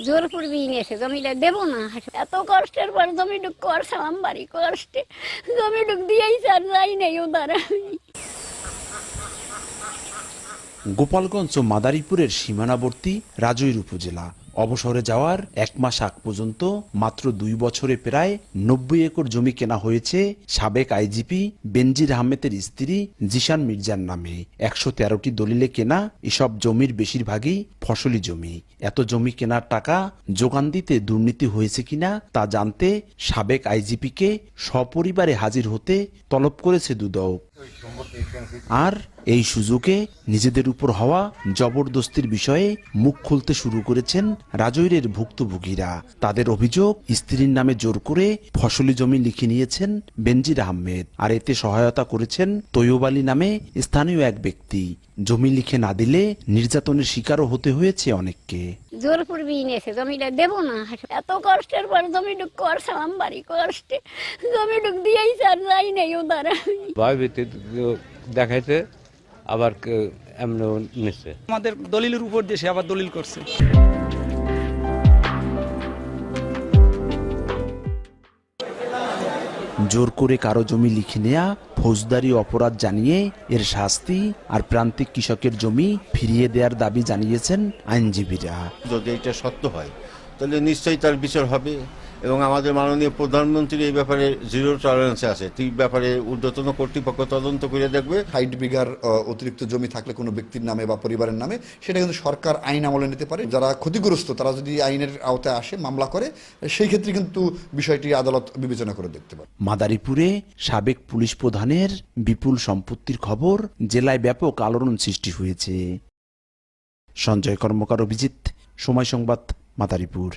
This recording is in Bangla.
জোর পূর্বী নিয়েছে, জমিটা দেবো না। এত কষ্টের পর জমিটুক করছিলাম, বাড়ি কষ্টে জমিটুক দিয়েই চার যাই নেই ওদের। গোপালগঞ্জ ও মাদারীপুরের সীমানাবর্তী রাজৈর উপজেলা। অবসরে যাওয়ার 1 মাস আগ পর্যন্ত মাত্র 2 বছরে প্রায় 90 একর জমি কেনা হয়েছে সাবেক আইজিপি বেনজির আহমেদের স্ত্রী জিশান মির্জার নামে। 113টি দলিলে কেনা এসব জমির বেশিরভাগই ফসলি জমি। এত জমি কেনার টাকা যোগান দিতে দুর্নীতি হয়েছে কিনা তা জানতে সাবেক আইজিপিকে সপরিবারে হাজির হতে তলব করেছে দুদক। আর এই সুযোগে নিজেদের উপর হওয়া জবরদস্তির বিষয়ে মুখ খুলতে শুরু করেছেন রাজৈরের ভুক্তভোগীরা। তাদের অভিযোগ, স্ত্রীর নামে জোর করে ফসলি জমি লিখে নিয়েছেন বেনজির আহমেদ, আর এতে সহায়তা করেছেন তৈয়ব আলী নামে স্থানীয় এক ব্যক্তি। জমি লিখে না দিলে নির্যাতনের শিকারও হতে হয়েছে অনেককে। জোর পূর্বী নিয়েছে, জমিটা দেবো না। এত কষ্টের পর জমিটুক করছিলাম, বাড়ি কষ্টে জমিটুক দিয়েই চার যাই নেই ওদের। ভয়ভীতি দেখাইছে, আবার এমন নিচ্ছে। আমাদের দলিলের উপর দিয়ে সে আবার দলিল করছে। জোর করে কারো জমি লিখে নেয়া ফৌজদারি অপরাধ জানিয়ে এর শাস্তি আর প্রান্তিক কৃষকের জমি ফিরিয়ে দেওয়ার দাবি জানিয়েছেন আইনজীবীরা। যদি এটা সত্য হয় তাহলে নিশ্চয়ই তার বিচার হবে, এবং আমাদের মাননীয় প্রধানমন্ত্রী এই ব্যাপারে জিরো টলারেন্সে আছে। এই ব্যাপারে ঊর্ধ্বতন কর্তৃপক্ষ তদন্ত করে দেখবে। 60 বিঘার অতিরিক্ত জমি থাকলে কোনো ব্যক্তির নামে বা পরিবারের নামে, সেটা কিন্তু সরকার আইন আমলে নিতে পারে। যারা ক্ষতিগ্রস্ত তারা যদি আইনের আওতায় আসে, মামলা করে, সেই ক্ষেত্রে কিন্তু বিষয়টি আদালত বিবেচনা করে দেখতে পারে। মাদারীপুরে সাবেক পুলিশ প্রধানের বিপুল সম্পত্তির খবর জেলায় ব্যাপক আলোড়ন সৃষ্টি হয়েছে। সঞ্জয় কর্মকার, অভিজিৎ, সময় সংবাদ, মাদারীপুর।